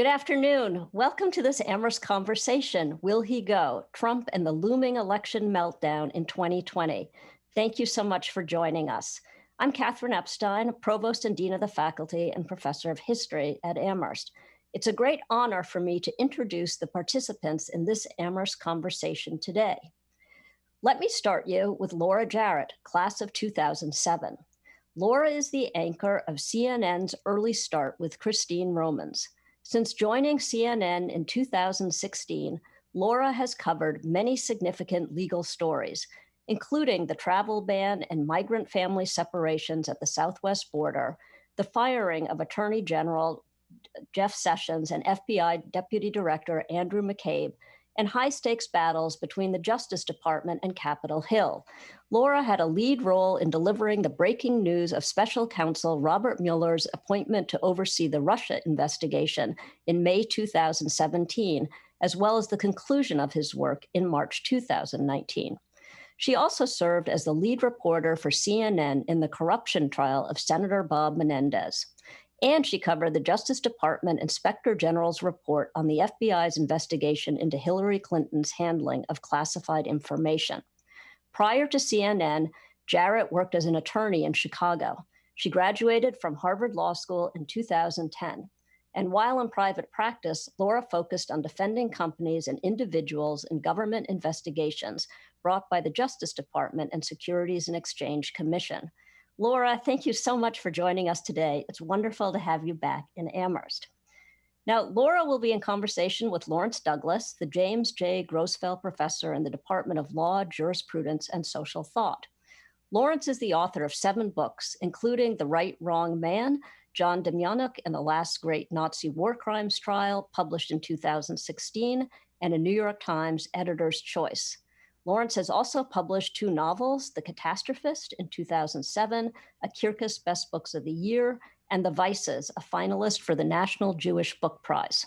Good afternoon. Welcome to this Amherst conversation, Will He Go? Trump and the Looming Election Meltdown in 2020. Thank you so much for joining us. I'm Catherine Epstein, Provost and Dean of the Faculty and Professor of History at Amherst. It's a great honor for me to introduce the participants in this Amherst conversation today. Let me start you with Laura Jarrett, class of 2007. Laura is the anchor of CNN's Early Start with Christine Romans. Since joining CNN in 2016, Laura has covered many significant legal stories, including the travel ban and migrant family separations at the southwest border, the firing of Attorney General Jeff Sessions and FBI Deputy Director Andrew McCabe, and high-stakes battles between the Justice Department and Capitol Hill. Laura had a lead role in delivering the breaking news of Special Counsel Robert Mueller's appointment to oversee the Russia investigation in May 2017, as well as the conclusion of his work in March 2019. She also served as the lead reporter for CNN in the corruption trial of Senator Bob Menendez. And she covered the Justice Department Inspector General's report on the FBI's investigation into Hillary Clinton's handling of classified information. Prior to CNN, Jarrett worked as an attorney in Chicago. She graduated from Harvard Law School in 2010. And while in private practice, Laura focused on defending companies and individuals in government investigations brought by the Justice Department and Securities and Exchange Commission. Laura, thank you so much for joining us today. It's wonderful to have you back in Amherst. Now, Laura will be in conversation with Lawrence Douglas, the James J. Grosfeld Professor in the Department of Law, Jurisprudence and Social Thought. Lawrence is the author of 7 books, including The Right, Wrong Man, John Demjanjuk and the Last Great Nazi War Crimes Trial, published in 2016, and a New York Times Editor's Choice. Lawrence has also published 2 novels, The Catastrophist in 2007, a Kirkus Best Books of the Year, and The Vices, a finalist for the National Jewish Book Prize.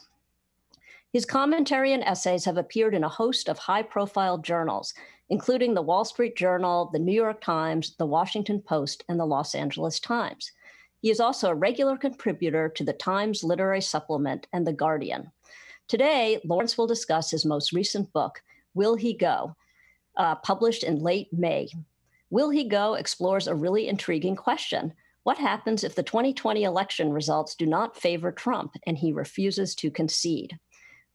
His commentary and essays have appeared in a host of high-profile journals, including the Wall Street Journal, the New York Times, the Washington Post, and the Los Angeles Times. He is also a regular contributor to the Times Literary Supplement and The Guardian. Today, Lawrence will discuss his most recent book, Will He Go? Published in late May. Will He Go explores a really intriguing question. What happens if the 2020 election results do not favor Trump and he refuses to concede?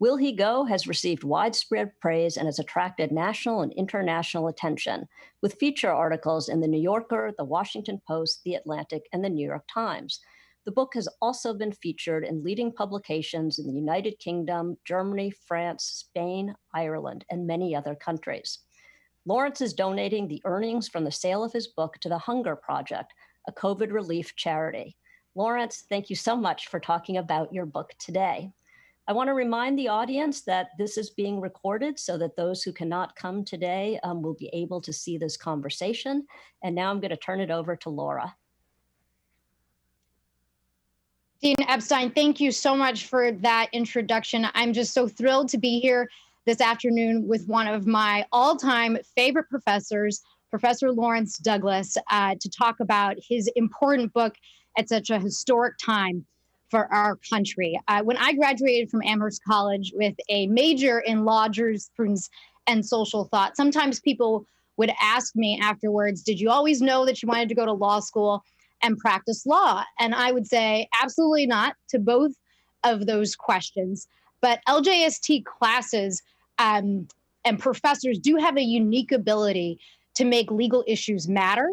Will He Go has received widespread praise and has attracted national and international attention, with feature articles in The New Yorker, The Washington Post, The Atlantic, and The New York Times. The book has also been featured in leading publications in the United Kingdom, Germany, France, Spain, Ireland, and many other countries. Lawrence is donating the earnings from the sale of his book to the Hunger Project, a COVID relief charity. Lawrence, thank you so much for talking about your book today. I want to remind the audience that this is being recorded so that those who cannot come today will be able to see this conversation. And now I'm going to turn it over to Laura. Dean Epstein, thank you so much for that introduction. I'm just so thrilled to be here this afternoon with one of my all-time favorite professors, Professor Lawrence Douglas, to talk about his important book at such a historic time for our country. When I graduated from Amherst College with a major in law, jurisprudence, and social thought, sometimes people would ask me afterwards, did you always know that you wanted to go to law school and practice law? And I would say absolutely not to both of those questions. But LJST classes and professors do have a unique ability to make legal issues matter.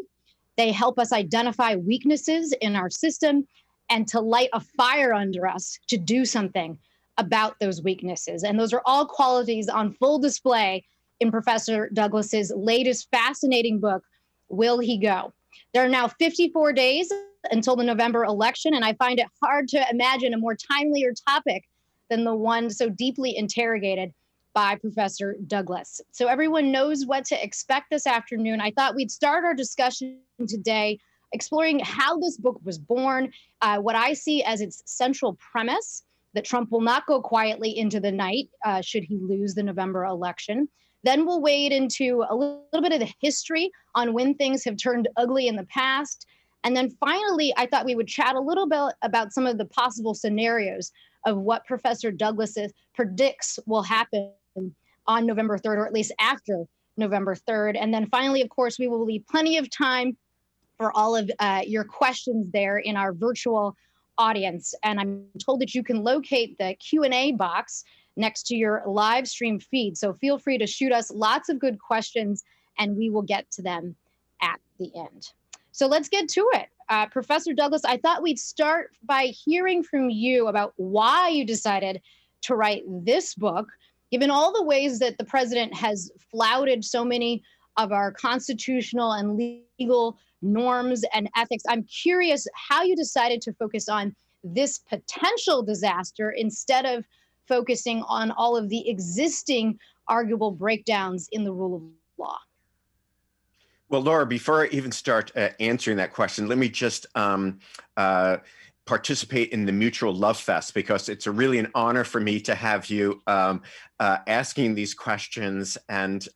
They help us identify weaknesses in our system and to light a fire under us to do something about those weaknesses. And those are all qualities on full display in Professor Douglas's latest fascinating book, Will He Go? There are now 54 days until the November election, and I find it hard to imagine a more timelier topic than the one so deeply interrogated by Professor Douglas. So everyone knows what to expect this afternoon. I thought we'd start our discussion today exploring how this book was born, what I see as its central premise, that Trump will not go quietly into the night should he lose the November election. Then we'll wade into a little bit of the history on when things have turned ugly in the past. And then finally, I thought we would chat a little bit about some of the possible scenarios of what Professor Douglas predicts will happen on November 3rd, or at least after November 3rd. And then finally, of course, we will leave plenty of time for all of your questions there in our virtual audience. And I'm told that you can locate the Q&A box next to your live stream feed. So feel free to shoot us lots of good questions and we will get to them at the end. So let's get to it. Professor Douglas, I thought we'd start by hearing from you about why you decided to write this book, given all the ways that the president has flouted so many of our constitutional and legal norms and ethics. I'm curious how you decided to focus on this potential disaster instead of focusing on all of the existing arguable breakdowns in the rule of law. Well, Laura, before I even start answering that question, let me just participate in the mutual love fest, because it's really an honor for me to have you asking these questions, and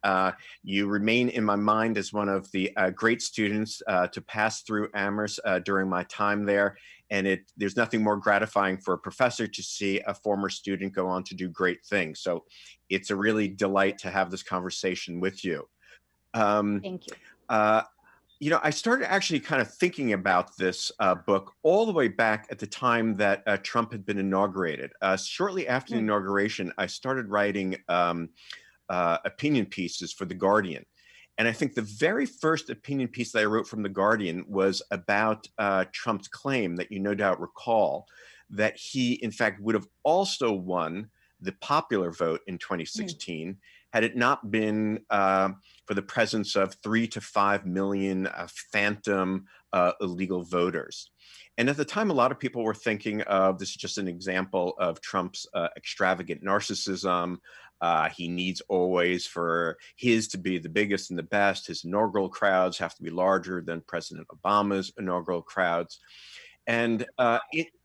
you remain in my mind as one of the great students to pass through Amherst during my time there. And there's nothing more gratifying for a professor to see a former student go on to do great things. So it's a really delight to have this conversation with you. Thank you. You know, I started actually kind of thinking about this book all the way back at the time that Trump had been inaugurated. Shortly after the inauguration, I started writing opinion pieces for The Guardian. And I think the very first opinion piece that I wrote from The Guardian was about Trump's claim that you no doubt recall, that he, in fact, would have also won the popular vote in 2016 had it not been for the presence of 3 to 5 million phantom illegal voters. And at the time, a lot of people were thinking of this is just an example of Trump's extravagant narcissism. He needs always for his to be the biggest and the best. His inaugural crowds have to be larger than President Obama's inaugural crowds. And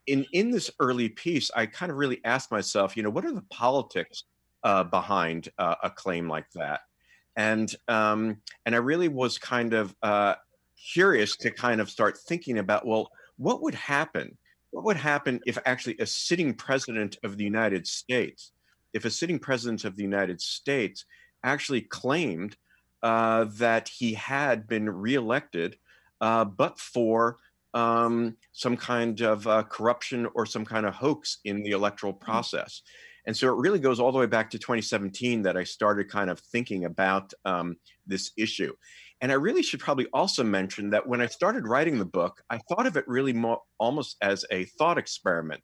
in this early piece, I kind of really asked myself, you know, what are the politics behind a claim like that? And I really was kind of curious to kind of start thinking about, well, what would happen? What would happen if actually a sitting president of the United States, actually claimed that he had been reelected, but for some kind of corruption or some kind of hoax in the electoral process? And so it really goes all the way back to 2017 that I started kind of thinking about this issue. And I really should probably also mention that when I started writing the book, I thought of it really more almost as a thought experiment,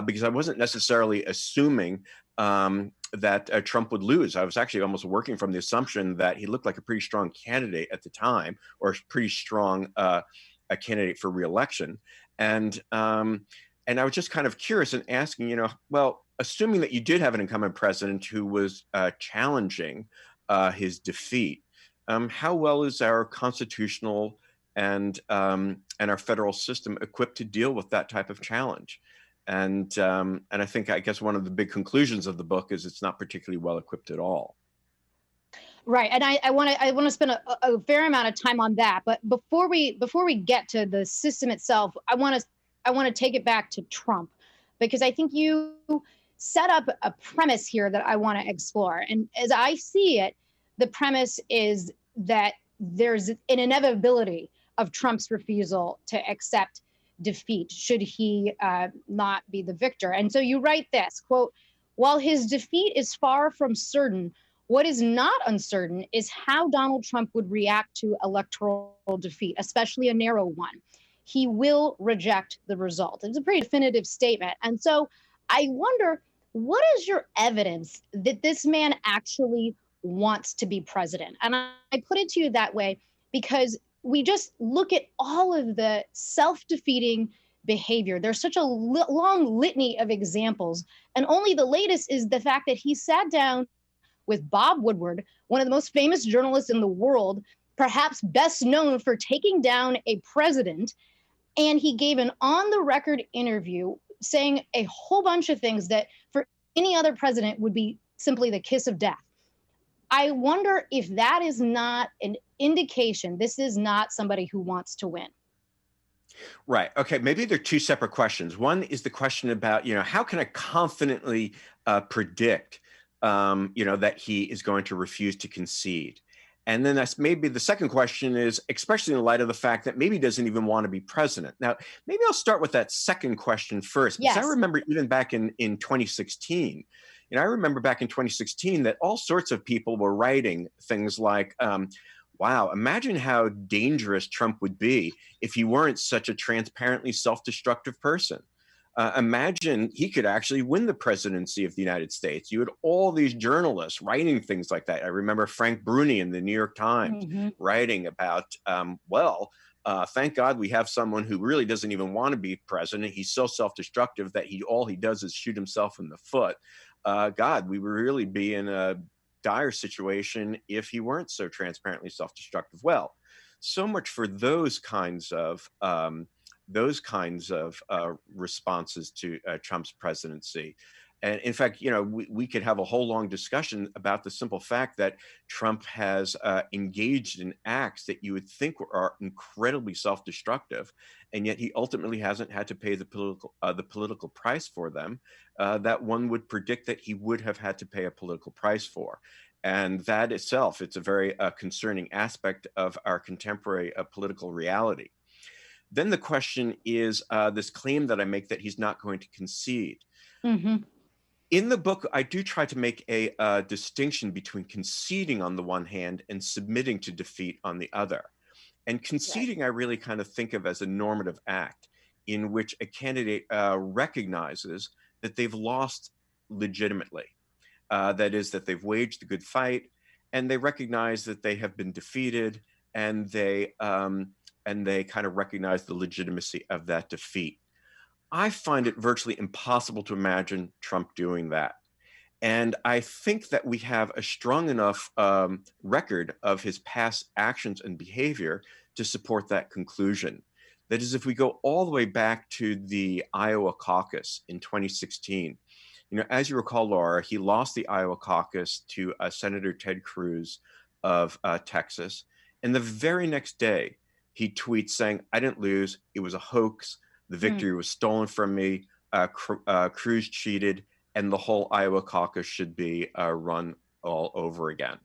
because I wasn't necessarily assuming that Trump would lose. I was actually almost working from the assumption that he looked like a pretty strong candidate at the time, or a pretty strong a candidate for reelection. And I was just kind of curious and asking, you know, well, assuming that you did have an incumbent president who was challenging his defeat, how well is our constitutional and our federal system equipped to deal with that type of challenge? And I think, I guess one of the big conclusions of the book is it's not particularly well equipped at all. Right, and I want to spend a fair amount of time on that. But before we get to the system itself, I want to take it back to Trump, because I think you set up a premise here that I want to explore. And as I see it, the premise is that there's an inevitability of Trump's refusal to accept defeat should he not be the victor. And so you write this, quote, "While his defeat is far from certain, what is not uncertain is how Donald Trump would react to electoral defeat, especially a narrow one. He will reject the result." It's a pretty definitive statement. And so I wonder, what is your evidence that this man actually wants to be president? And I put it to you that way because we just look at all of the self-defeating behavior. There's such a long litany of examples. And only the latest is the fact that he sat down with Bob Woodward, one of the most famous journalists in the world, perhaps best known for taking down a president. And he gave an on-the-record interview saying a whole bunch of things that for any other president would be simply the kiss of death. I wonder if that is not an indication this is not somebody who wants to win. Right. Okay. Maybe they're two separate questions. One is the question about, how can I confidently predict, that he is going to refuse to concede? And then that's maybe the second question is, especially in light of the fact that maybe he doesn't even want to be president. Now, maybe I'll start with that second question first, because I Yes. remember even back in 2016, I remember back in 2016 that all sorts of people were writing things like, wow, imagine how dangerous Trump would be if he weren't such a transparently self-destructive person. Imagine he could actually win the presidency of the United States. You had all these journalists writing things like that. I remember Frank Bruni in the New York Times writing about, thank God we have someone who really doesn't even want to be president. He's so self-destructive that all he does is shoot himself in the foot. God, we would really be in a dire situation if he weren't so transparently self-destructive. Well, so much for those kinds of responses to Trump's presidency. And in fact, we could have a whole long discussion about the simple fact that Trump has engaged in acts that you would think are incredibly self-destructive, and yet he ultimately hasn't had to pay the political price for them that one would predict that he would have had to pay a political price for. And that itself, it's a very concerning aspect of our contemporary political reality. Then the question is this claim that I make that he's not going to concede. In the book, I do try to make a distinction between conceding on the one hand and submitting to defeat on the other. And conceding, I really kind of think of as a normative act in which a candidate recognizes that they've lost legitimately. That is, that they've waged a good fight, and they recognize that they have been defeated, and they kind of recognize the legitimacy of that defeat. I find it virtually impossible to imagine Trump doing that. And I think that we have a strong enough record of his past actions and behavior to support that conclusion. That is, if we go all the way back to the Iowa caucus in 2016, as you recall, Laura, he lost the Iowa caucus to Senator Ted Cruz of Texas. And the very next day, he tweets saying, "I didn't lose. It was a hoax. The victory was stolen from me. Cruz cheated, and the whole Iowa caucus should be run all over again."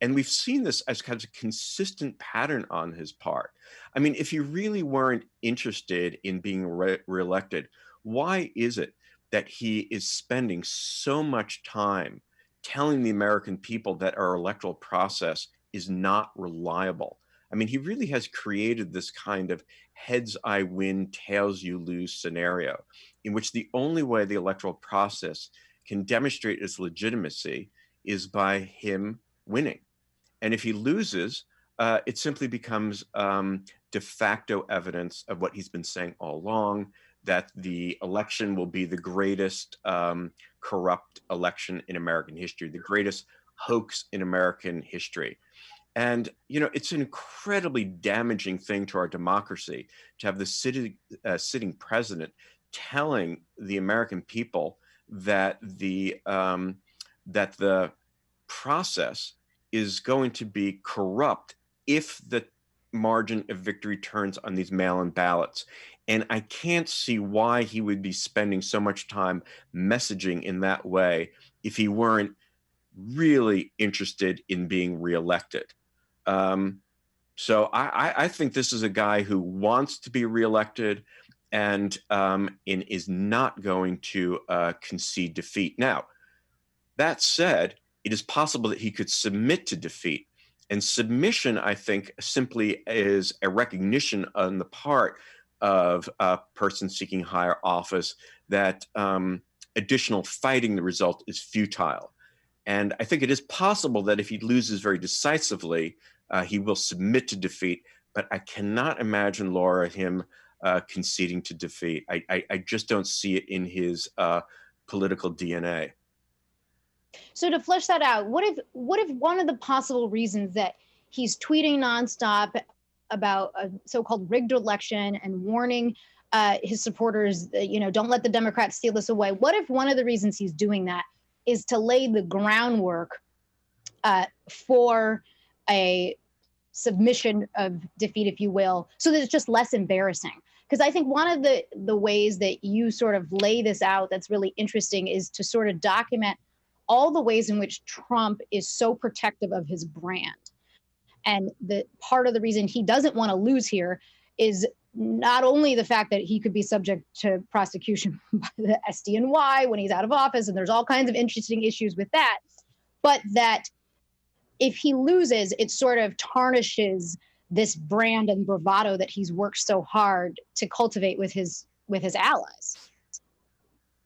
And we've seen this as kind of a consistent pattern on his part. I mean, if you really weren't interested in being reelected, why is it that he is spending so much time telling the American people that our electoral process is not reliable? I mean, he really has created this kind of heads I win, tails you lose scenario in which the only way the electoral process can demonstrate its legitimacy is by him winning. And if he loses, it simply becomes de facto evidence of what he's been saying all along, that the election will be the greatest corrupt election in American history, the greatest hoax in American history. And, it's an incredibly damaging thing to our democracy to have the sitting president telling the American people that the process is going to be corrupt if the margin of victory turns on these mail-in ballots. And I can't see why he would be spending so much time messaging in that way if he weren't really interested in being reelected. So I think this is a guy who wants to be reelected and is not going to concede defeat. Now, that said, it is possible that he could submit to defeat. And submission, I think, simply is a recognition on the part of a person seeking higher office that additional fighting the result is futile. And I think it is possible that if he loses very decisively, he will submit to defeat. But I cannot imagine, Laura, him conceding to defeat. I just don't see it in his political DNA. So to flesh that out, what if one of the possible reasons that he's tweeting nonstop about a so-called rigged election and warning his supporters that, don't let the Democrats steal this away. What if one of the reasons he's doing that is to lay the groundwork for a submission of defeat, if you will, so that it's just less embarrassing? because I think one of the ways that you sort of lay this out that's really interesting is to sort of document all the ways in which Trump is so protective of his brand. And the part of the reason he doesn't want to lose here is not only the fact that he could be subject to prosecution by the SDNY when he's out of office, and there's all kinds of interesting issues with that, but that if he loses, it sort of tarnishes this brand and bravado that he's worked so hard to cultivate with his allies.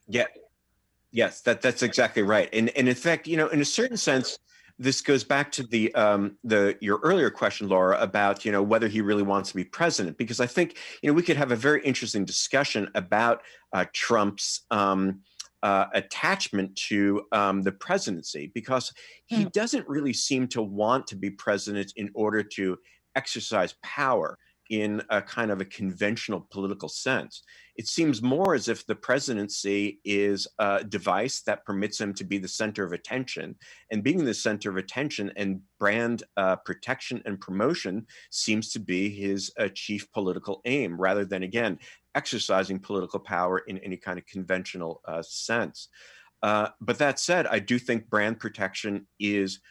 Yeah, yes, that's exactly right. And in fact, in a certain sense, this goes back to your earlier question, Laura, about whether he really wants to be president, because I think we could have a very interesting discussion about Trump's attachment to the presidency, because he doesn't really seem to want to be president in order to exercise power in a kind of a conventional political sense. It seems more as if the presidency is a device that permits him to be the center of attention, and being the center of attention and brand protection and promotion seems to be his chief political aim, rather than, again, exercising political power in any kind of conventional sense. But that said, I do think brand protection is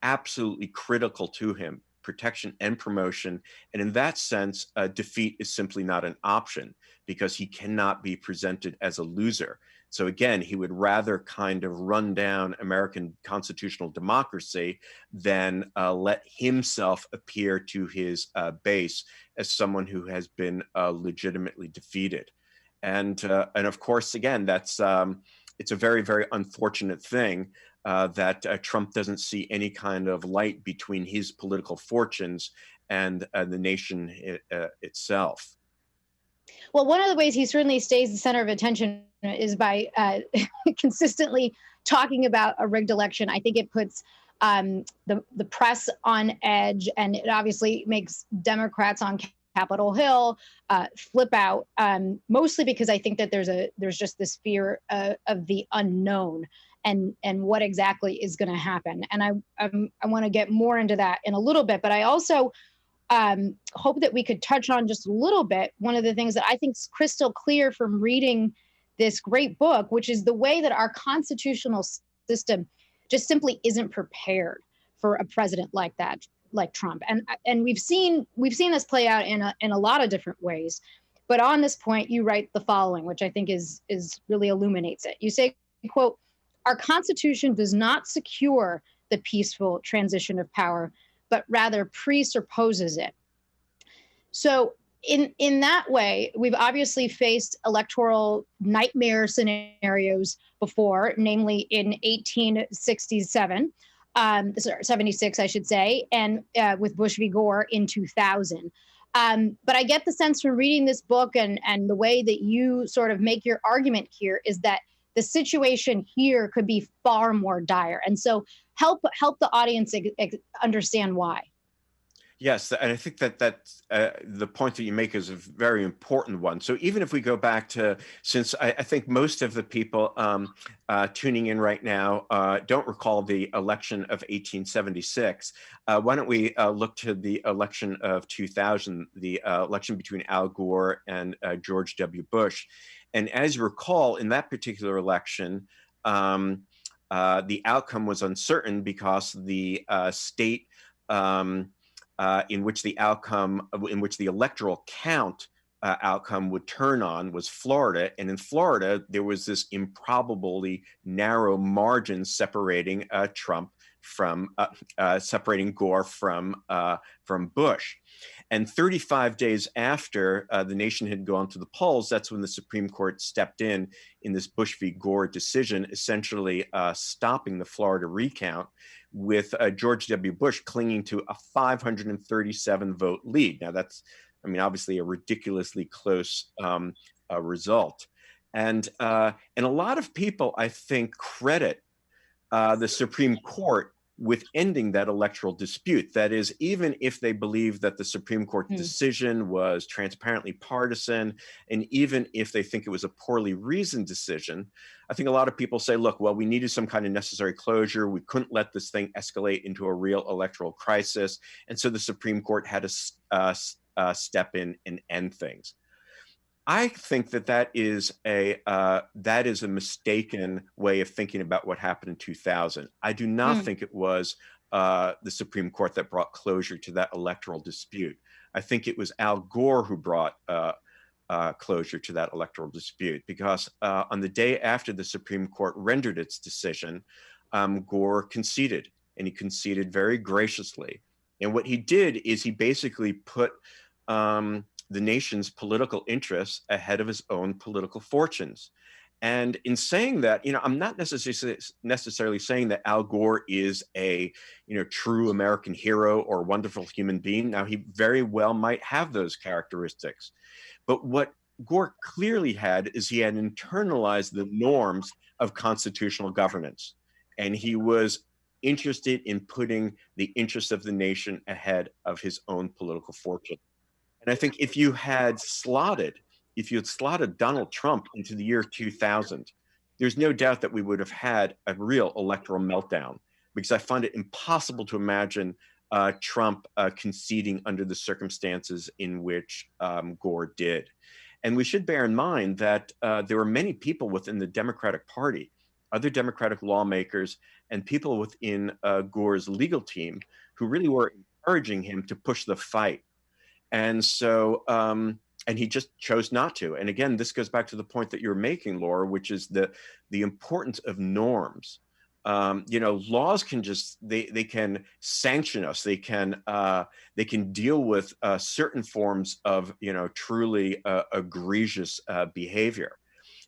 absolutely critical to him, protection and promotion. And in that sense, defeat is simply not an option, because he cannot be presented as a loser. So again, he would rather kind of run down American constitutional democracy than let himself appear to his base as someone who has been legitimately defeated. And of course, again, that's it's a very, very unfortunate thing that Trump doesn't see any kind of light between his political fortunes and the nation itself. Well, one of the ways he certainly stays the center of attention is by consistently talking about a rigged election. I think it puts the press on edge, and it obviously makes Democrats on Capitol Hill flip out, mostly because I think that there's just this fear of the unknown and what exactly is going to happen. And I want to get more into that in a little bit, but I also hope that we could touch on just a little bit one of the things that I think is crystal clear from reading this great book, which is the way that our constitutional system just simply isn't prepared for a president like that, like Trump. And we've seen this play out in a lot of different ways. But on this point, you write the following, which I think is really illuminates it. You say, quote, "Our Constitution does not secure the peaceful transition of power, but rather presupposes it." So in that way, we've obviously faced electoral nightmare scenarios before, namely in 1867, 76, I should say, and with Bush v. Gore in 2000. But I get the sense from reading this book and the way that you sort of make your argument here is that the situation here could be far more dire. And so help the audience understand why. Yes, and I think that the point that you make is a very important one. So even if we go back to, since I think most of the people tuning in right now don't recall the election of 1876, why don't we look to the election of 2000, the election between Al Gore and George W. Bush. And as you recall, in that particular election, the outcome was uncertain because the state in which the electoral count outcome would turn on was Florida. And in Florida, there was this improbably narrow margin separating Trump from separating Gore from Bush. And 35 days after the nation had gone to the polls, that's when the Supreme Court stepped in this Bush v. Gore decision, essentially stopping the Florida recount, with George W. Bush clinging to a 537 vote lead. Now that's, obviously a ridiculously close result. And a lot of people, I think, credit the Supreme Court with ending that electoral dispute. That is, even if they believe that the Supreme Court decision was transparently partisan, and even if they think it was a poorly reasoned decision, I think a lot of people say, look, well, we needed some kind of necessary closure. We couldn't let this thing escalate into a real electoral crisis. And so the Supreme Court had to step in and end things. I think that is a mistaken way of thinking about what happened in 2000. I do not Mm. think it was the Supreme Court that brought closure to that electoral dispute. I think it was Al Gore who brought closure to that electoral dispute, because on the day after the Supreme Court rendered its decision, Gore conceded, and he conceded very graciously. And what he did is he basically put the nation's political interests ahead of his own political fortunes. And in saying that, I'm not necessarily saying that Al Gore is a, true American hero or wonderful human being. Now, he very well might have those characteristics. But what Gore clearly had is he had internalized the norms of constitutional governance. And he was interested in putting the interests of the nation ahead of his own political fortune. And I think if you had slotted Donald Trump into the year 2000, there's no doubt that we would have had a real electoral meltdown, because I find it impossible to imagine Trump conceding under the circumstances in which Gore did. And we should bear in mind that there were many people within the Democratic Party, other Democratic lawmakers, and people within Gore's legal team who really were encouraging him to push the fight. And so, and he just chose not to. And again, this goes back to the point that you're making, Laura, which is the importance of norms. Laws can they can sanction us. They can deal with certain forms of truly egregious behavior.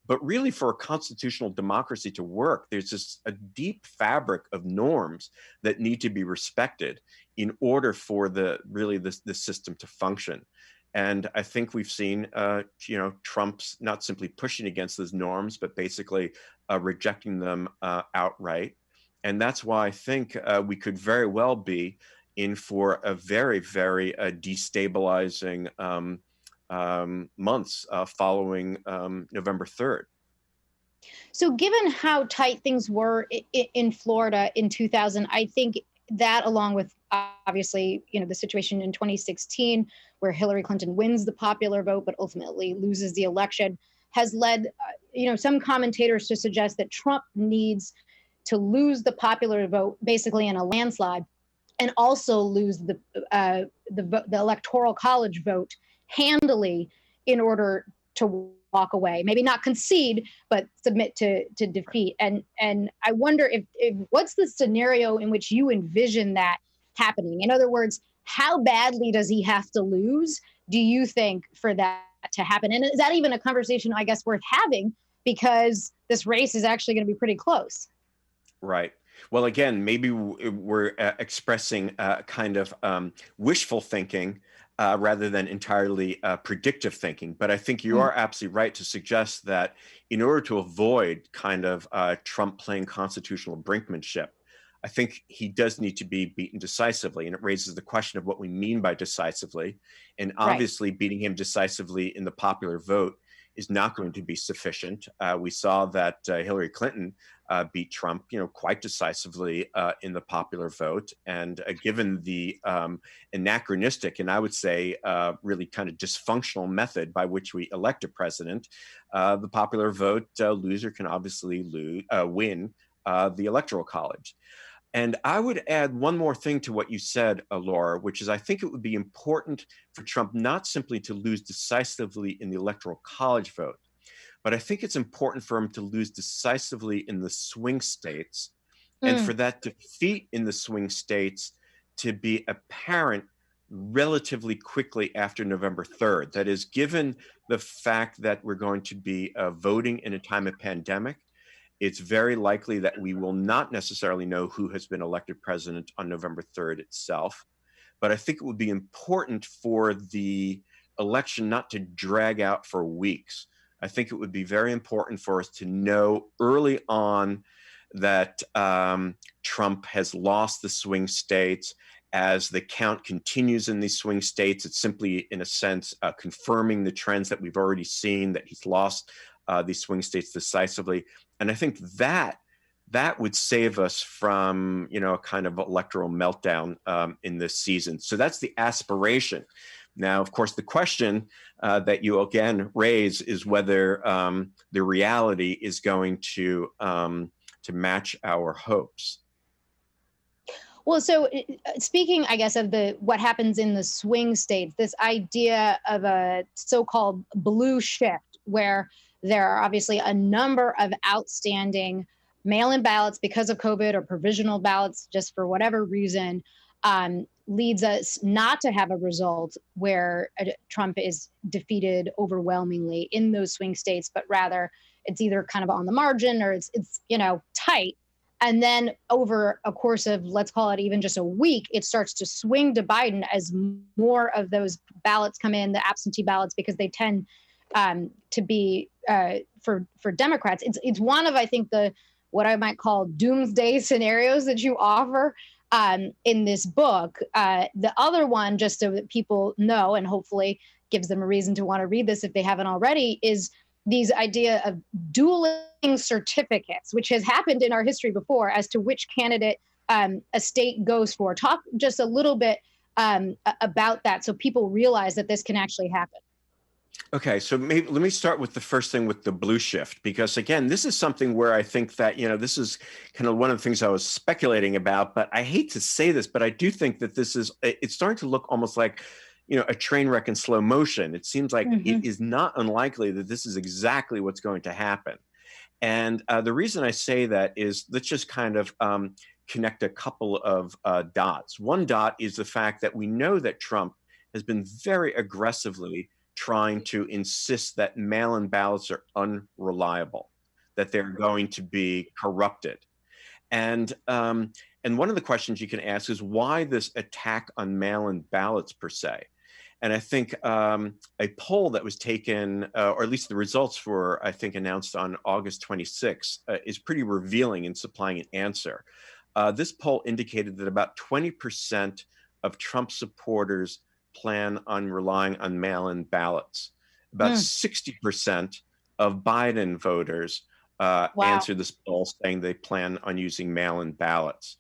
But really, for a constitutional democracy to work, there's just a deep fabric of norms that need to be respected in order for the system to function. And I think we've seen, Trump's not simply pushing against those norms, but basically rejecting them outright. And that's why I think we could very well be in for a very, very destabilizing months following November 3rd. So given how tight things were in Florida in 2000, I think that, along with obviously, the situation in 2016, where Hillary Clinton wins the popular vote, but ultimately loses the election, has led, some commentators to suggest that Trump needs to lose the popular vote basically in a landslide, and also lose the Electoral College vote handily in order to walk away, maybe not concede, but submit to defeat. And I wonder if what's the scenario in which you envision that happening? In other words, how badly does he have to lose, do you think, for that to happen? And is that even a conversation, I guess, worth having, because this race is actually going to be pretty close? Right. Well, again, maybe we're expressing kind of wishful thinking rather than entirely predictive thinking. But I think you are absolutely right to suggest that in order to avoid kind of Trump playing constitutional brinkmanship, I think he does need to be beaten decisively. And it raises the question of what we mean by decisively. And obviously, beating him decisively in the popular vote is not going to be sufficient. We saw that Hillary Clinton beat Trump, quite decisively in the popular vote. And given the anachronistic, and I would say really kind of dysfunctional method by which we elect a president, the popular vote loser can obviously win the Electoral College. And I would add one more thing to what you said, Laura, which is I think it would be important for Trump not simply to lose decisively in the Electoral College vote, but I think it's important for him to lose decisively in the swing states, and for that defeat in the swing states to be apparent relatively quickly after November 3rd. That is, given the fact that we're going to be voting in a time of pandemic, it's very likely that we will not necessarily know who has been elected president on November 3rd itself. But I think it would be important for the election not to drag out for weeks. I think it would be very important for us to know early on that Trump has lost the swing states. As the count continues in these swing states, it's simply, in a sense, confirming the trends that we've already seen, that he's lost these swing states decisively. And I think that would save us from, a kind of electoral meltdown in this season. So that's the aspiration. Now, of course, the question that you again raise is whether the reality is going to match our hopes. Well, so speaking, I guess, of what happens in the swing states, this idea of a so-called blue shift, where there are obviously a number of outstanding mail-in ballots because of COVID or provisional ballots just for whatever reason, leads us not to have a result where Trump is defeated overwhelmingly in those swing states, but rather it's either kind of on the margin or it's tight. And then over a course of, let's call it even just a week, it starts to swing to Biden as more of those ballots come in, the absentee ballots, because they tend to be for Democrats. It's one of, I think, what I might call doomsday scenarios that you offer in this book. The other one, just so that people know, and hopefully gives them a reason to want to read this if they haven't already, is these idea of dueling certificates, which has happened in our history before as to which candidate a state goes for. Talk just a little bit about that so people realize that this can actually happen. Okay, so maybe let me start with the first thing with the blue shift, because again, this is something where I think that, this is kind of one of the things I was speculating about, but I hate to say this, but I do think that it's starting to look almost like a train wreck in slow motion. It seems like it is not unlikely that this is exactly what's going to happen. And the reason I say that is, let's just kind of connect a couple of dots. One dot is the fact that we know that Trump has been very aggressively trying to insist that mail-in ballots are unreliable, that they're going to be corrupted. And one of the questions you can ask is, why this attack on mail-in ballots per se? And I think a poll that was taken, or at least the results were, I think, announced on August 26th, is pretty revealing in supplying an answer. This poll indicated that about 20% of Trump supporters plan on relying on mail-in ballots. About 60% of Biden voters answered this poll saying they plan on using mail-in ballots.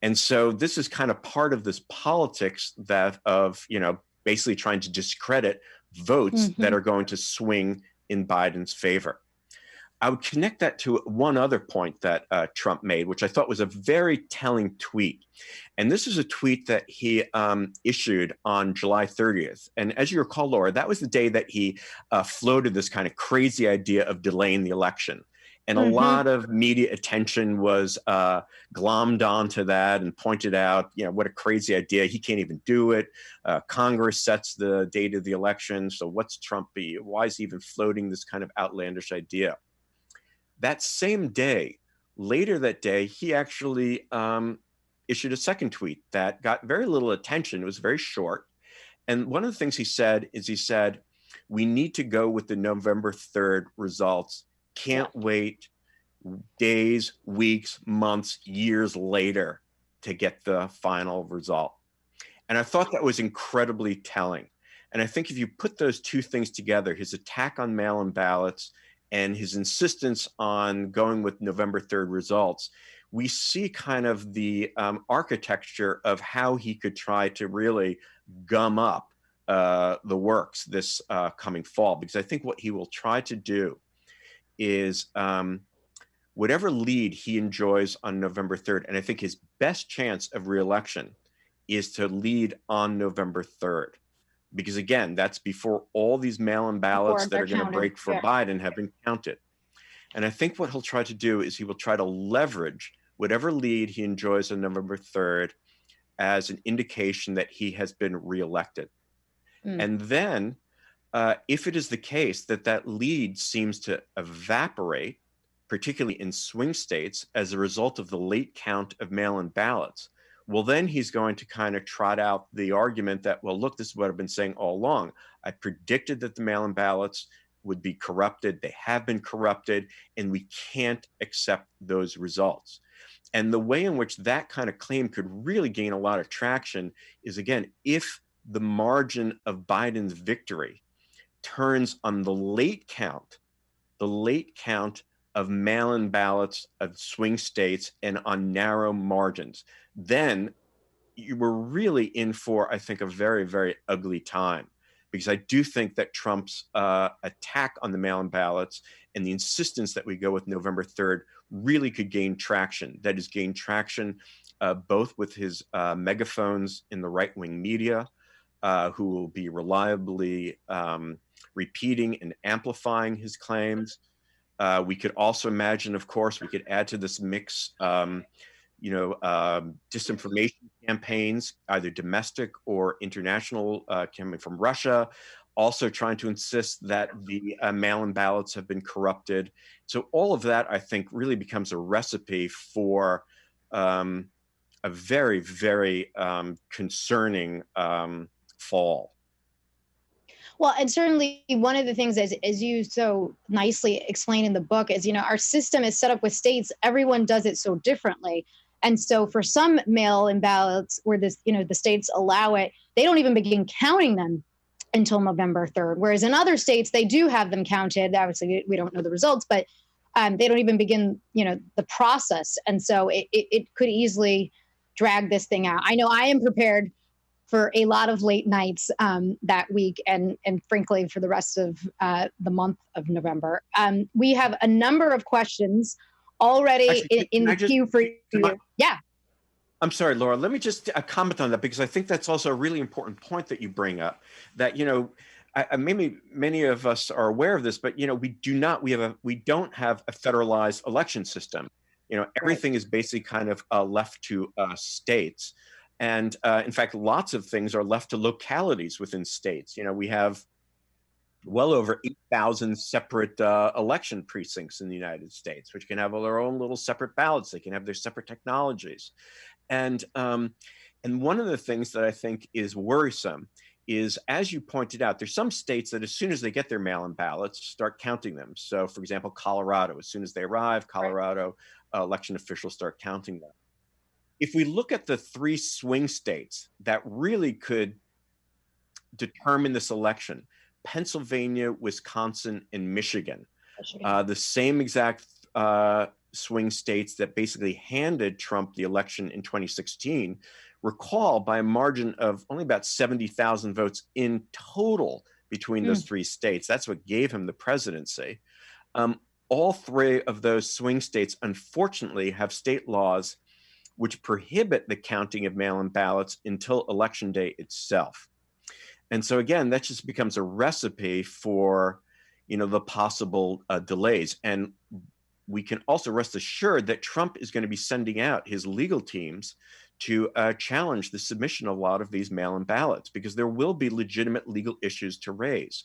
And so this is kind of part of this politics that of, basically trying to discredit votes that are going to swing in Biden's favor. I would connect that to one other point that Trump made, which I thought was a very telling tweet. And this is a tweet that he issued on July 30th. And as you recall, Laura, that was the day that he floated this kind of crazy idea of delaying the election. And a lot of media attention was glommed onto that and pointed out, what a crazy idea. He can't even do it. Congress sets the date of the election. So what's Trump be? Why is he even floating this kind of outlandish idea? That same day, later that day, he actually issued a second tweet that got very little attention. It was very short. And one of the things he said is, we need to go with the November 3rd results. Can't wait days, weeks, months, years later to get the final result. And I thought that was incredibly telling. And I think if you put those two things together, his attack on mail-in ballots and his insistence on going with November 3rd results, we see kind of the architecture of how he could try to really gum up the works this coming fall. Because I think what he will try to do is whatever lead he enjoys on November 3rd, and I think his best chance of reelection is to lead on November 3rd. Because again, that's before all these mail-in ballots that are going to break for Biden have been counted. And I think what he'll try to do is he will try to leverage whatever lead he enjoys on November 3rd as an indication that he has been reelected. And then if it is the case that that lead seems to evaporate, particularly in swing states, as a result of the late count of mail-in ballots, well, then he's going to kind of trot out the argument that, well, look, this is what I've been saying all along. I predicted that the mail-in ballots would be corrupted. They have been corrupted, and we can't accept those results. And the way in which that kind of claim could really gain a lot of traction is, again, if the margin of Biden's victory turns on the late count of mail-in ballots of swing states and on narrow margins, then you were really in for, I think, a very, very ugly time. because I do think that Trump's attack on the mail-in ballots and the insistence that we go with November 3rd really could gain traction. That is, gain traction both with his megaphones in the right-wing media, who will be reliably repeating and amplifying his claims. We could also imagine, of course, we could add to this mix, disinformation campaigns, either domestic or international, coming from Russia, also trying to insist that the mail-in ballots have been corrupted. So all of that, I think, really becomes a recipe for a very, very concerning fall. Well, and certainly one of the things, as you so nicely explain in the book, is, our system is set up with states. Everyone does it so differently. And so for some mail-in ballots where the states allow it, they don't even begin counting them until November 3rd. Whereas in other states, they do have them counted. Obviously, we don't know the results, but they don't even begin, the process. And so it could easily drag this thing out. I know I am prepared for a lot of late nights that week, and frankly, for the rest of the month of November. We have a number of questions already in the queue for you. Yeah. I'm sorry, Laura, let me just comment on that, because I think that's also a really important point that you bring up, that, maybe many of us are aware of this, but, we don't have a federalized election system. Everything is basically kind of left to states. And in fact, lots of things are left to localities within states. We have well over 8,000 separate election precincts in the United States, which can have their own little separate ballots. They can have their separate technologies. And one of the things that I think is worrisome is, as you pointed out, there's some states that as soon as they get their mail-in ballots, start counting them. So, for example, Colorado, as soon as they arrive, Colorado election officials start counting them. If we look at the 3 swing states that really could determine this election, Pennsylvania, Wisconsin, and Michigan, the same exact swing states that basically handed Trump the election in 2016, recall by a margin of only about 70,000 votes in total between those 3 states. That's what gave him the presidency. All 3 of those swing states, unfortunately, have state laws which prohibit the counting of mail-in ballots until election day itself. And so again, that just becomes a recipe for, the possible delays. And we can also rest assured that Trump is going to be sending out his legal teams to challenge the submission of a lot of these mail-in ballots, because there will be legitimate legal issues to raise.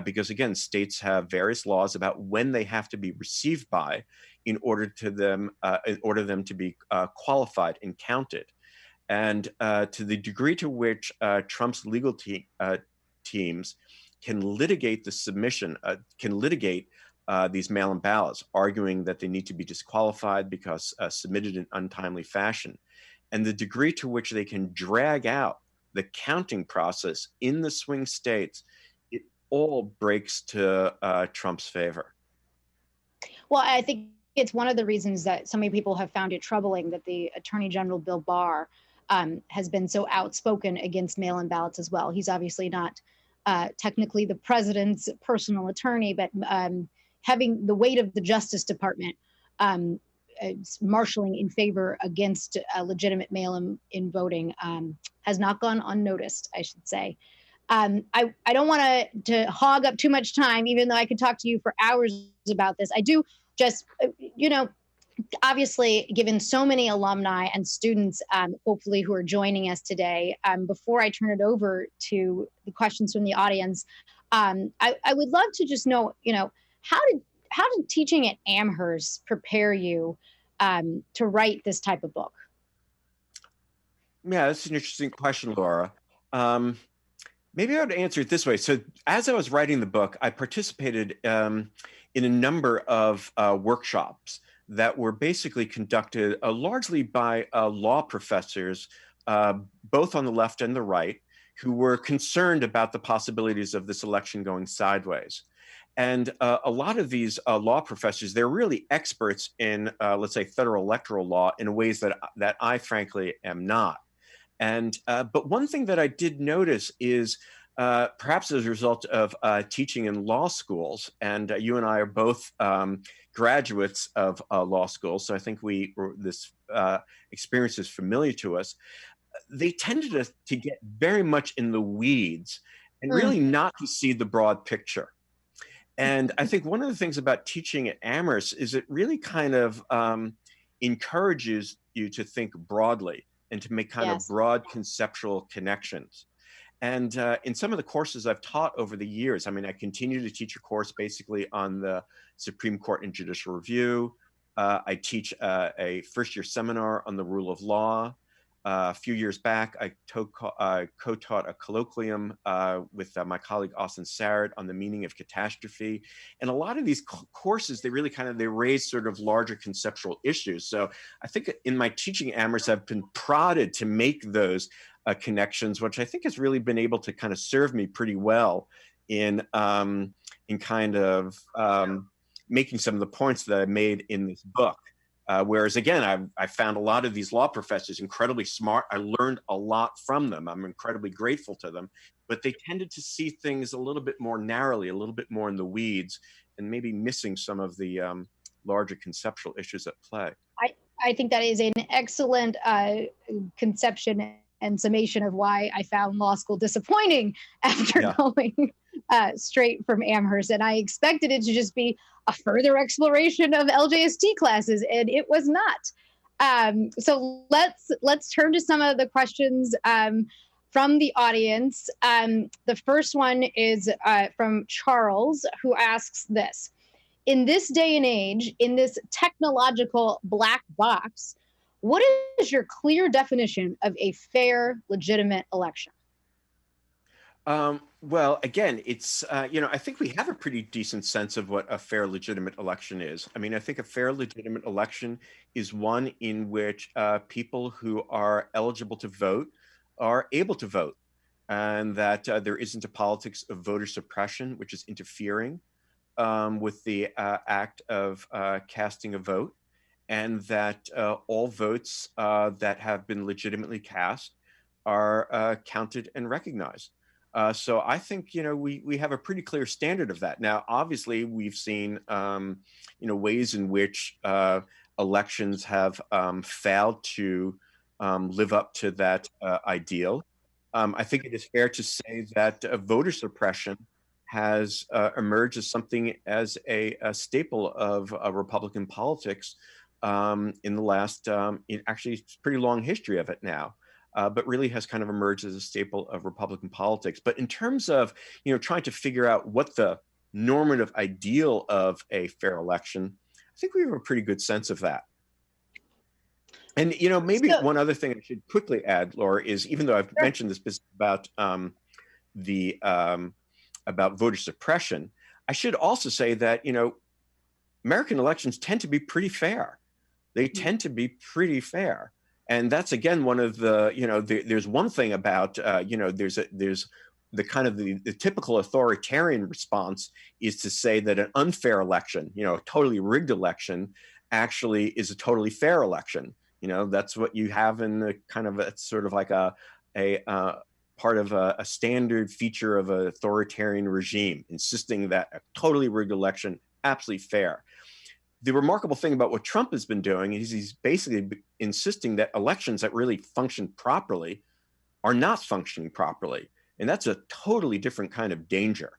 Because again, states have various laws about when they have to be received by in order them to be qualified and counted. And to the degree to which Trump's legal teams can litigate the submission, these mail-in ballots, arguing that they need to be disqualified because submitted in untimely fashion, and the degree to which they can drag out the counting process in the swing states, it all breaks to Trump's favor. Well, I think it's one of the reasons that so many people have found it troubling that the Attorney General Bill Barr has been so outspoken against mail-in ballots as well. He's obviously not technically the president's personal attorney, but having the weight of the Justice Department marshaling in favor against legitimate mail-in voting has not gone unnoticed, I should say. I don't want to hog up too much time, even though I could talk to you for hours about this. I do just, obviously, given so many alumni and students, hopefully, who are joining us today, before I turn it over to the questions from the audience, I would love to just know, how did teaching at Amherst prepare you to write this type of book? Yeah, that's an interesting question, Laura. Maybe I would answer it this way. So as I was writing the book, I participated in a number of workshops that were basically conducted largely by law professors, both on the left and the right, who were concerned about the possibilities of this election going sideways. And a lot of these law professors, they're really experts in, let's say, federal electoral law in ways that I frankly am not. And but one thing that I did notice is perhaps as a result of teaching in law schools. And you and I are both graduates of law school, so I think this experience is familiar to us. They tended to get very much in the weeds and really not to see the broad picture. And I think one of the things about teaching at Amherst is it really kind of encourages you to think broadly and to make kind of broad conceptual connections. And in some of the courses I've taught over the years, I mean, I continue to teach a course basically on the Supreme Court and judicial review. I teach a first-year seminar on the rule of law. A few years back, I co-taught a colloquium with my colleague Austin Sarrett on the meaning of catastrophe. And a lot of these courses, they really they raise sort of larger conceptual issues. So I think in my teaching at Amherst, I've been prodded to make those connections, which I think has really been able to kind of serve me pretty well in kind of making some of the points that I made in this book. Whereas again, I found a lot of these law professors incredibly smart. I learned a lot from them. I'm incredibly grateful to them, but they tended to see things a little bit more narrowly, a little bit more in the weeds, and maybe missing some of the larger conceptual issues at play. I think that is an excellent conception and summation of why I found law school disappointing after going straight from Amherst. And I expected it to just be a further exploration of LJST classes, and it was not. So let's turn to some of the questions from the audience. The first one is from Charles, who asks this. In this day and age, in this technological black box, what is your clear definition of a fair, legitimate election? Well, again, it's, I think we have a pretty decent sense of what a fair, legitimate election is. I mean, I think a fair, legitimate election is one in which people who are eligible to vote are able to vote, and that there isn't a politics of voter suppression, which is interfering with the act of casting a vote, and that all votes that have been legitimately cast are counted and recognized. So I think, we have a pretty clear standard of that. Now, obviously, we've seen, ways in which elections have failed to live up to that ideal. I think it is fair to say that voter suppression has emerged as something as a staple of Republican politics in the last, actually, it's a pretty long history of it now. But really has kind of emerged as a staple of Republican politics. But in terms of, trying to figure out what the normative ideal of a fair election, I think we have a pretty good sense of that. And, maybe one other thing I should quickly add, Laura, is even though I've mentioned this business about about voter suppression, I should also say that, American elections tend to be pretty fair. They tend to be pretty fair. And that's, again, one of the, there's one thing about, there's the kind of the typical authoritarian response is to say that an unfair election, a totally rigged election, actually is a totally fair election. That's what you have in the kind of, it's sort of like a part of a standard feature of an authoritarian regime, insisting that a totally rigged election, absolutely fair. The remarkable thing about what Trump has been doing is he's basically insisting that elections that really function properly are not functioning properly. And that's a totally different kind of danger,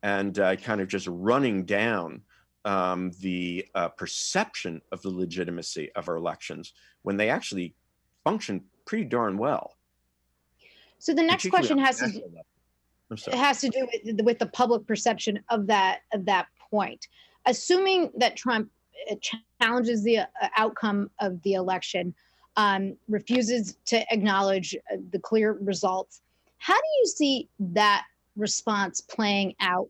and kind of just running down the perception of the legitimacy of our elections when they actually function pretty darn well. So the next question has to do with the public perception of that point. Assuming that Trump challenges the outcome of the election, refuses to acknowledge the clear results, how do you see that response playing out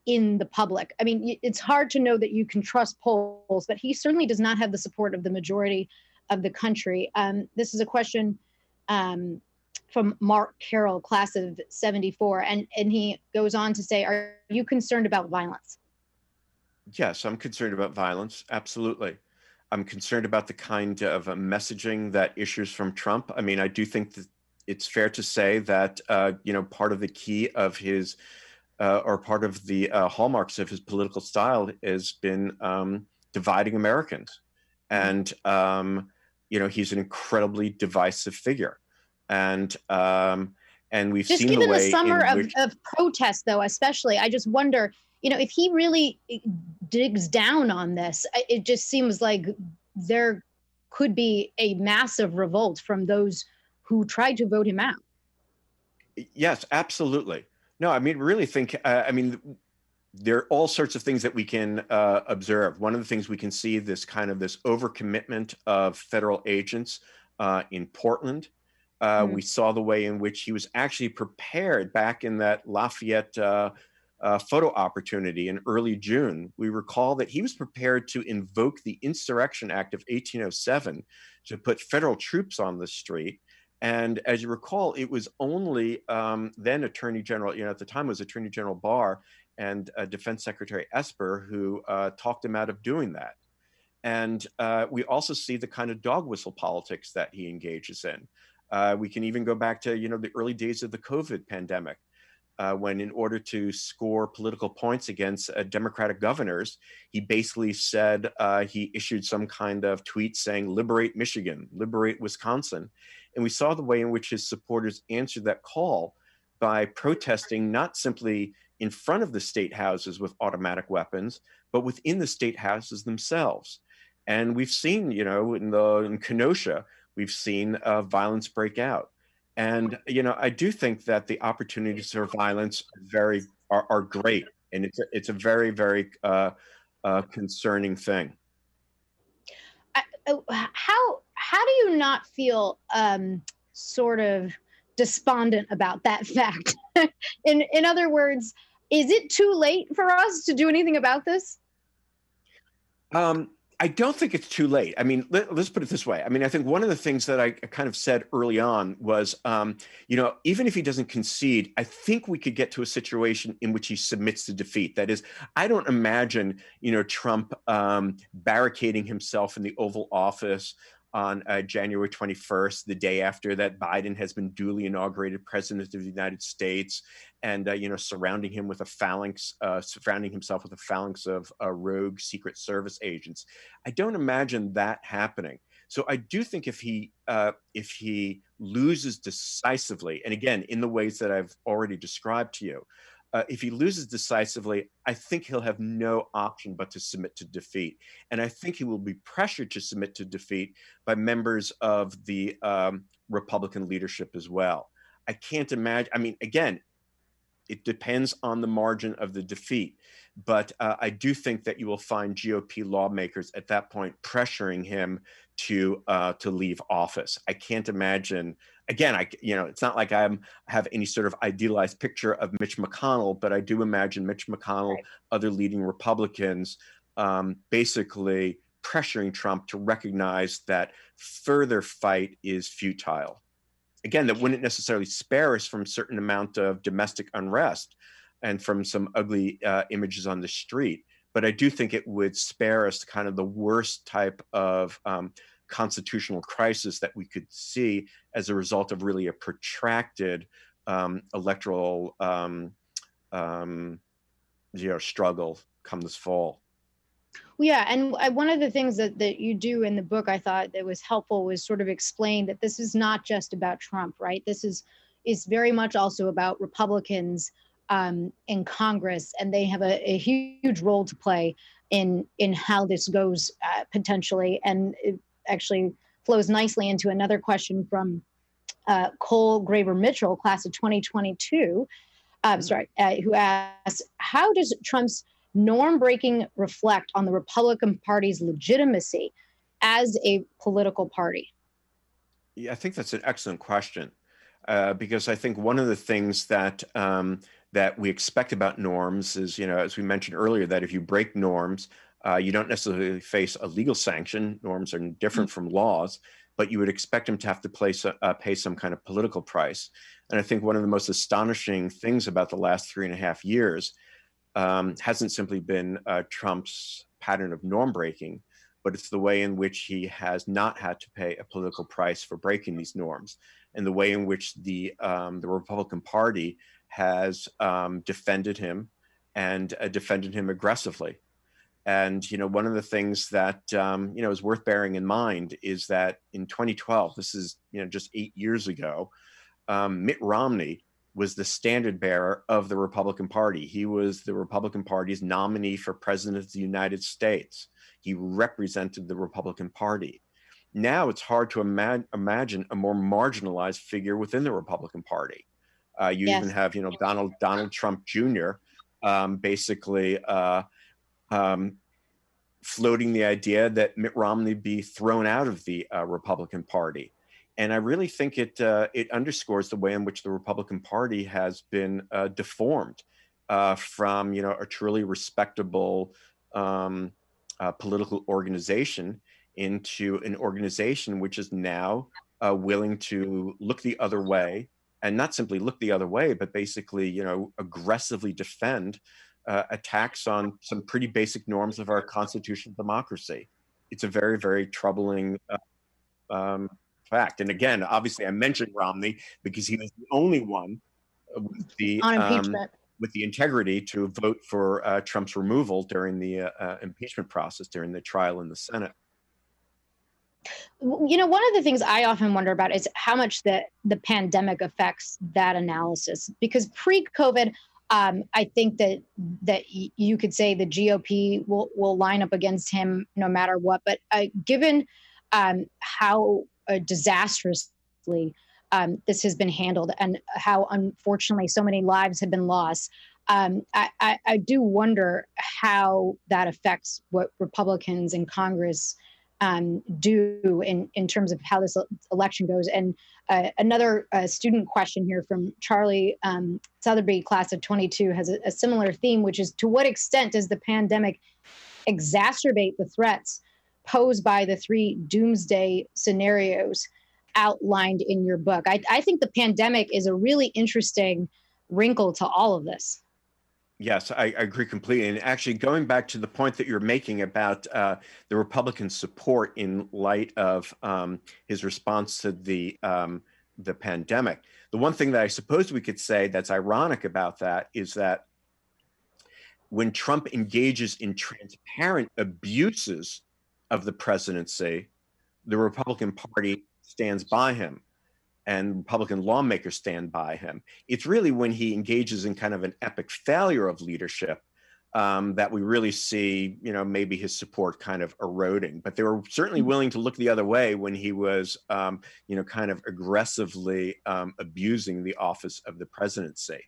in the public? I mean, it's hard to know that you can trust polls, but he certainly does not have the support of the majority of the country. This is a question from Mark Carroll, class of 74, and he goes on to say, are you concerned about violence? Yes, I'm concerned about violence. Absolutely. I'm concerned about the kind of messaging that issues from Trump. I mean, I do think that it's fair to say that part of the key of his or part of the hallmarks of his political style has been dividing Americans, and he's an incredibly divisive figure, and we've just seen given the way the summer in which of protest, though, especially, I just wonder, if he really digs down on this, it just seems like there could be a massive revolt from those who tried to vote him out. Yes, absolutely. No, I mean, really think, there are all sorts of things that we can observe. One of the things we can see this overcommitment of federal agents in Portland. We saw the way in which he was actually prepared back in that Lafayette photo opportunity in early June. We recall that he was prepared to invoke the Insurrection Act of 1807 to put federal troops on the street. And as you recall, it was only then Attorney General, at the time was Attorney General Barr and Defense Secretary Esper who talked him out of doing that. And we also see the kind of dog whistle politics that he engages in. We can even go back to, the early days of the COVID pandemic, when in order to score political points against Democratic governors, he basically said, he issued some kind of tweet saying, "Liberate Michigan, liberate Wisconsin." And we saw the way in which his supporters answered that call by protesting not simply in front of the state houses with automatic weapons, but within the state houses themselves. And we've seen, in Kenosha, we've seen violence break out. And, I do think that the opportunities for violence are great. And it's a very, very concerning thing. How do you not feel sort of despondent about that fact? In other words, is it too late for us to do anything about this? I don't think it's too late. I mean, let's put it this way. I mean, I think one of the things that I kind of said early on was, even if he doesn't concede, I think we could get to a situation in which he submits to defeat. That is, I don't imagine, Trump barricading himself in the Oval Office on January 21st, the day after that Biden has been duly inaugurated president of the United States, and surrounding him with a phalanx, surrounding himself with a phalanx of rogue Secret Service agents. I don't imagine that happening. So I do think if he loses decisively, and again in the ways that I've already described to you, if he loses decisively, I think he'll have no option but to submit to defeat. And I think he will be pressured to submit to defeat by members of the Republican leadership as well. I can't imagine, I mean, again, it depends on the margin of the defeat. But I do think that you will find GOP lawmakers at that point pressuring him to leave office. I can't imagine. Again, it's not like I have any sort of idealized picture of Mitch McConnell, but I do imagine Mitch McConnell, right, other leading Republicans, basically pressuring Trump to recognize that further fight is futile. Again, that wouldn't necessarily spare us from a certain amount of domestic unrest and from some ugly images on the street. But I do think it would spare us kind of the worst type of constitutional crisis that we could see as a result of really a protracted electoral struggle come this fall. Well, yeah, and one of the things that you do in the book, I thought that was helpful, was sort of explain that this is not just about Trump, right? This is very much also about Republicans in Congress, and they have a huge role to play in how this goes potentially. And it actually flows nicely into another question from Cole Graber Mitchell, class of 2022, who asks, how does Trump's norm-breaking reflect on the Republican Party's legitimacy as a political party? Yeah, I think that's an excellent question, because I think one of the things that we expect about norms is, as we mentioned earlier, that if you break norms, you don't necessarily face a legal sanction. Norms are different from laws, but you would expect them to have to pay some kind of political price. And I think one of the most astonishing things about the last 3.5 years hasn't simply been Trump's pattern of norm breaking, but it's the way in which he has not had to pay a political price for breaking these norms. and the way in which the Republican Party has defended him and defended him aggressively. And one of the things that is worth bearing in mind is that in 2012, this is just 8 years ago, Mitt Romney was the standard bearer of the Republican Party. He was the Republican Party's nominee for president of the United States. He represented the Republican Party. Now it's hard to imagine a more marginalized figure within the Republican Party. You Yes. even have, Donald Trump Jr. Basically floating the idea that Mitt Romney be thrown out of the Republican Party. And I really think it underscores the way in which the Republican Party has been deformed from a truly respectable political organization into an organization which is now willing to look the other way, and not simply look the other way, but basically aggressively defend attacks on some pretty basic norms of our constitutional democracy. It's a very, very troubling fact. And again, obviously, I mentioned Romney because he was the only one with the On impeachment. With the integrity to vote for Trump's removal during the impeachment process, during the trial in the Senate. One of the things I often wonder about is how much the pandemic affects that analysis. Because pre-COVID, I think that you could say the GOP will line up against him no matter what. But given how disastrously this has been handled and how unfortunately so many lives have been lost, I do wonder how that affects what Republicans in Congress do in terms of how this election goes. And another student question here from Charlie Sotheby, class of 22, has a similar theme, which is, to what extent does the pandemic exacerbate the threats posed by the 3 doomsday scenarios outlined in your book? I think the pandemic is a really interesting wrinkle to all of this. Yes, I agree completely. And actually, going back to the point that you're making about the Republican support in light of his response to the pandemic, the one thing that I suppose we could say that's ironic about that is that when Trump engages in transparent abuses of the presidency, the Republican Party stands by him, and Republican lawmakers stand by him. It's really when he engages in kind of an epic failure of leadership that we really see, maybe his support kind of eroding. But they were certainly willing to look the other way when he was, kind of aggressively abusing the office of the presidency.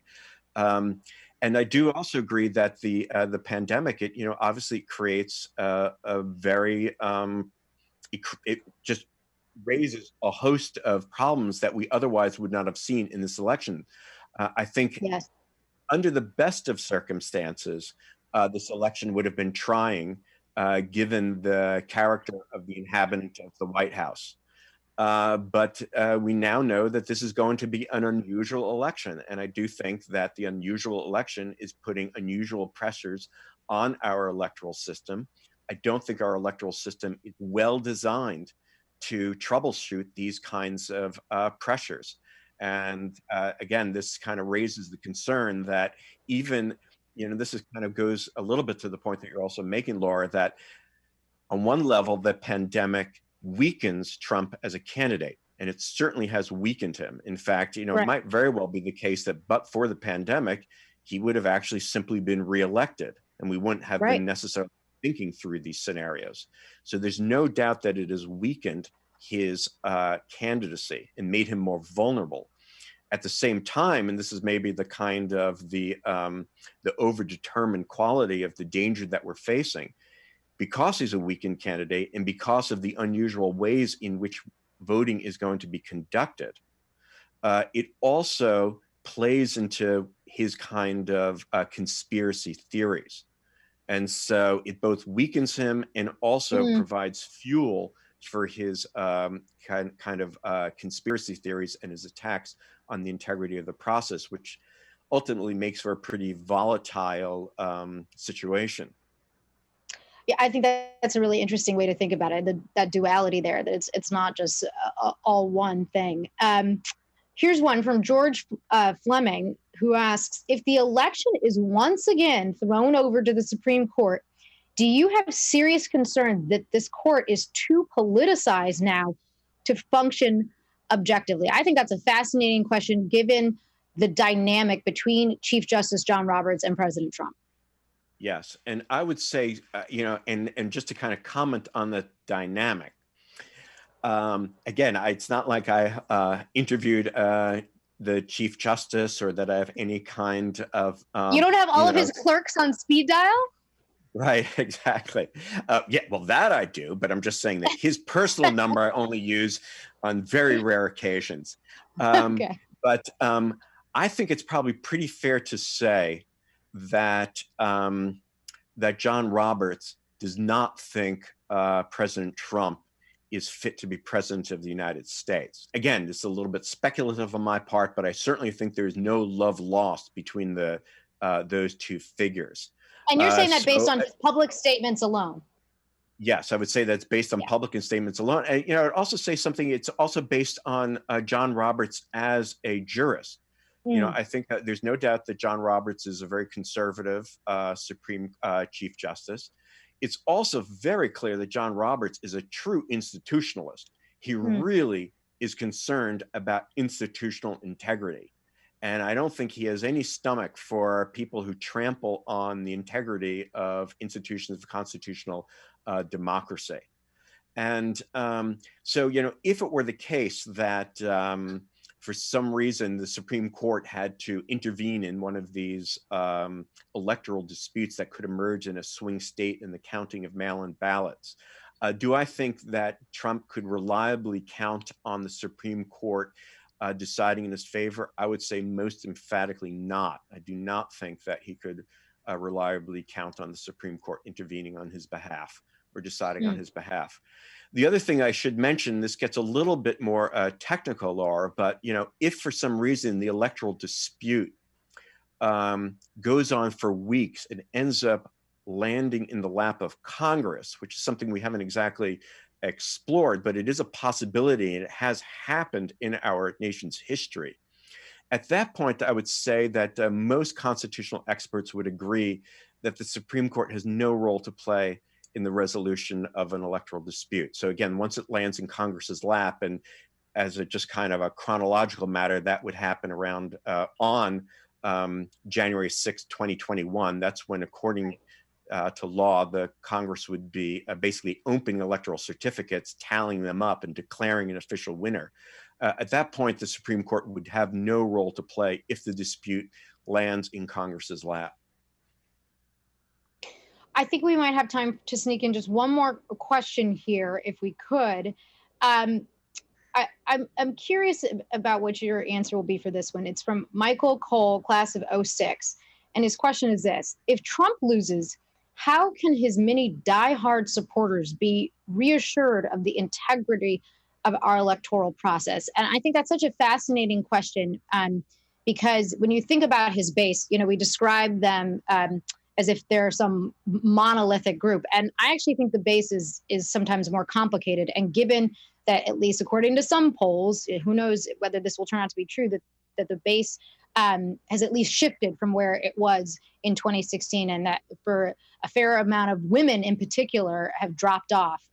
And I do also agree that the pandemic, it obviously creates a very, it just raises a host of problems that we otherwise would not have seen in this election. I think Yes. Under the best of circumstances, this election would have been trying, given the character of the inhabitant of the White House. But we now know that this is going to be an unusual election. And I do think that the unusual election is putting unusual pressures on our electoral system. I don't think our electoral system is well designed to troubleshoot these kinds of pressures. And again, this kind of raises the concern that even, this is kind of goes a little bit to the point that you're also making, Laura, that on one level, the pandemic weakens Trump as a candidate, and it certainly has weakened him. In fact, Right. It might very well be the case that but for the pandemic, he would have actually simply been reelected, and we wouldn't have Right. been necessarily thinking through these scenarios. So there's no doubt that it has weakened his candidacy and made him more vulnerable. At the same time, and this is maybe the kind of the overdetermined quality of the danger that we're facing, because he's a weakened candidate and because of the unusual ways in which voting is going to be conducted, it also plays into his kind of conspiracy theories. And so it both weakens him and also provides fuel for his kind of conspiracy theories and his attacks on the integrity of the process, which ultimately makes for a pretty volatile situation. Yeah, I think that's a really interesting way to think about it. That duality there, that it's not just all one thing. Here's one from George Fleming, who asks, if the election is once again thrown over to the Supreme Court, do you have serious concern that this court is too politicized now to function objectively? I think that's a fascinating question, given the dynamic between Chief Justice John Roberts and President Trump. Yes, and I would say, and just to kind of comment on the dynamic. Again, it's not like I interviewed the Chief Justice or that I have any kind of. You don't have all of his clerks on speed dial? Right, exactly. Yeah, well, that I do, but I'm just saying that his personal number I only use on very rare occasions. Okay. But I think it's probably pretty fair to say that that John Roberts does not think President Trump is fit to be president of the United States. Again, this is a little bit speculative on my part, but I certainly think there's no love lost between those two figures. And you're saying that based on his public statements alone? Yes, I would say that's based on public statements alone. And, I'd also say something, it's also based on John Roberts as a jurist. I think that there's no doubt that John Roberts is a very conservative Supreme Chief Justice. It's also very clear that John Roberts is a true institutionalist. He really is concerned about institutional integrity. And I don't think he has any stomach for people who trample on the integrity of institutions of constitutional democracy. And so, if it were the case that for some reason the Supreme Court had to intervene in one of these electoral disputes that could emerge in a swing state in the counting of mail-in ballots, do I think that Trump could reliably count on the Supreme Court deciding in his favor? I would say most emphatically not. I do not think that he could reliably count on the Supreme Court intervening on his behalf or deciding on his behalf. The other thing I should mention, this gets a little bit more technical, Laura, but if for some reason the electoral dispute goes on for weeks and ends up landing in the lap of Congress, which is something we haven't exactly explored, but it is a possibility and it has happened in our nation's history. At that point, I would say that most constitutional experts would agree that the Supreme Court has no role to play in the resolution of an electoral dispute. So again, once it lands in Congress's lap, and as a just kind of a chronological matter, that would happen around on January 6, 2021. That's when, according to law, the Congress would be basically opening electoral certificates, tallying them up, and declaring an official winner. At that point, the Supreme Court would have no role to play if the dispute lands in Congress's lap. I think we might have time to sneak in just one more question here, if we could. I'm curious about what your answer will be for this one. It's from Michael Cole, class of 06. And his question is this: if Trump loses, how can his many diehard supporters be reassured of the integrity of our electoral process? And I think that's such a fascinating question, because when you think about his base, we describe them as if they're some monolithic group. And I actually think the base is sometimes more complicated. And given that, at least according to some polls, who knows whether this will turn out to be true, that the base has at least shifted from where it was in 2016, and that for a fair amount of women in particular have dropped off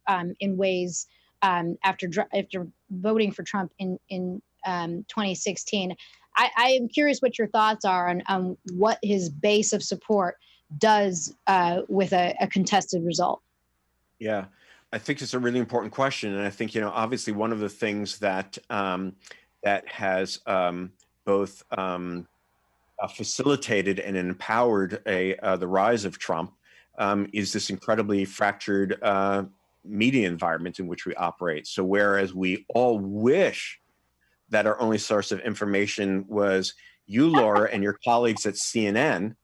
in ways after voting for Trump in 2016. I am curious what your thoughts are on what his base of support does with a contested result. Yeah, I think it's a really important question. And I think, obviously one of the things that that has both facilitated and empowered the rise of Trump is this incredibly fractured media environment in which we operate. So whereas we all wish that our only source of information was you, Laura, and your colleagues at CNN,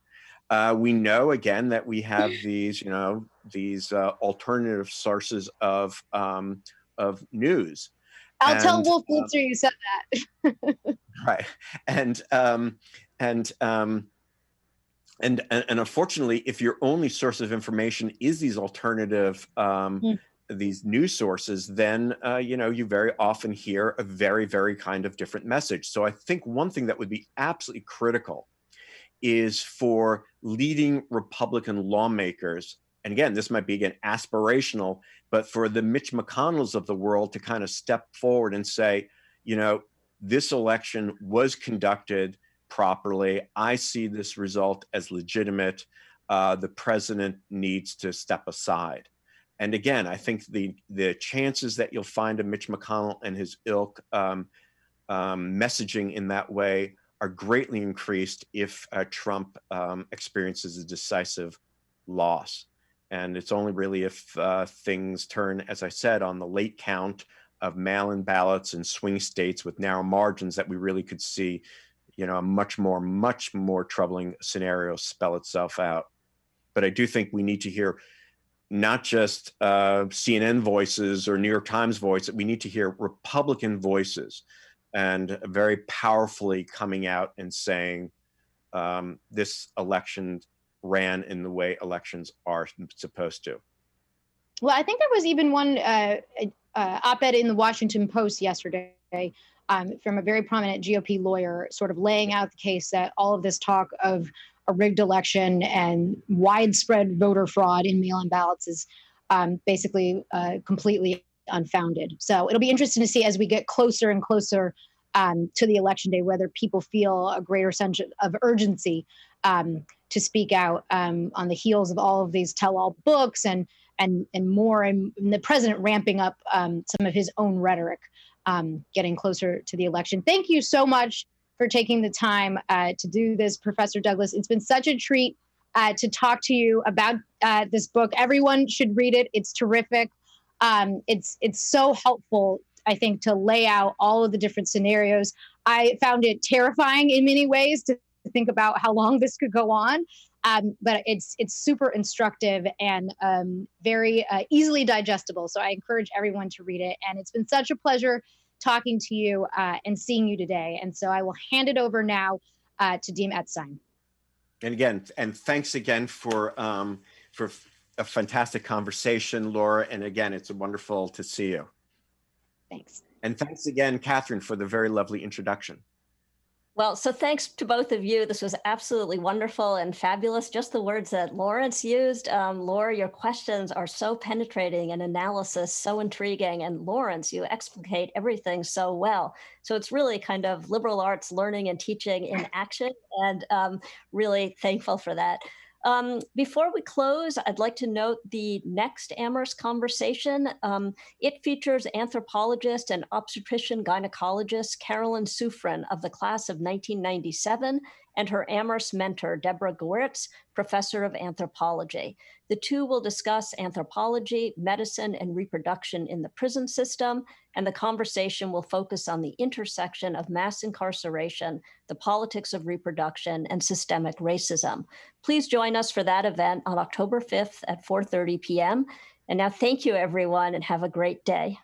we know again that we have these, these alternative sources of news. I'll tell Wolf Blitzer you said that. Right, and And unfortunately, if your only source of information is these alternative, these news sources, then you very often hear a very, very kind of different message. So I think one thing that would be absolutely critical is for leading Republican lawmakers, and again, this might be again aspirational, but for the Mitch McConnells of the world to kind of step forward and say, this election was conducted properly. I see this result as legitimate. The president needs to step aside. And again, I think the chances that you'll find a Mitch McConnell and his ilk messaging in that way are greatly increased if Trump experiences a decisive loss. And it's only really if things turn, as I said, on the late count of mail-in ballots in swing states with narrow margins that we really could see, a much more troubling scenario spell itself out. But I do think we need to hear not just CNN voices or New York Times voices. We need to hear Republican voices and very powerfully coming out and saying this election ran in the way elections are supposed to. Well, I think there was even one op-ed in the Washington Post yesterday from a very prominent GOP lawyer sort of laying out the case that all of this talk of a rigged election and widespread voter fraud in mail-in ballots is basically completely unfounded. So it'll be interesting to see as we get closer and closer to the election day, whether people feel a greater sense of urgency to speak out on the heels of all of these tell-all books and more, and the president ramping up some of his own rhetoric, getting closer to the election. Thank you so much for taking the time to do this, Professor Douglas. It's been such a treat to talk to you about this book. Everyone should read it. It's terrific. It's so helpful, I think, to lay out all of the different scenarios. I found it terrifying in many ways to think about how long this could go on, but it's super instructive and very easily digestible. So I encourage everyone to read it. And it's been such a pleasure talking to you and seeing you today. And so I will hand it over now to Dean Epstein. And again, and thanks again for a fantastic conversation, Laura. And again, it's wonderful to see you. Thanks. And thanks again, Catherine, for the very lovely introduction. Well, so thanks to both of you. This was absolutely wonderful and fabulous. Just the words that Lawrence used. Laura, your questions are so penetrating and analysis so intriguing. And Lawrence, you explicate everything so well. So it's really kind of liberal arts learning and teaching in action, and really thankful for that. Before we close, I'd like to note the next Amherst conversation. It features anthropologist and obstetrician gynecologist Carolyn Sufrin of the class of 1997 and her Amherst mentor, Deborah Gewirtz, professor of anthropology. The two will discuss anthropology, medicine, and reproduction in the prison system, and the conversation will focus on the intersection of mass incarceration, the politics of reproduction, and systemic racism. Please join us for that event on October 5th at 4:30 p.m. And now thank you, everyone, and have a great day.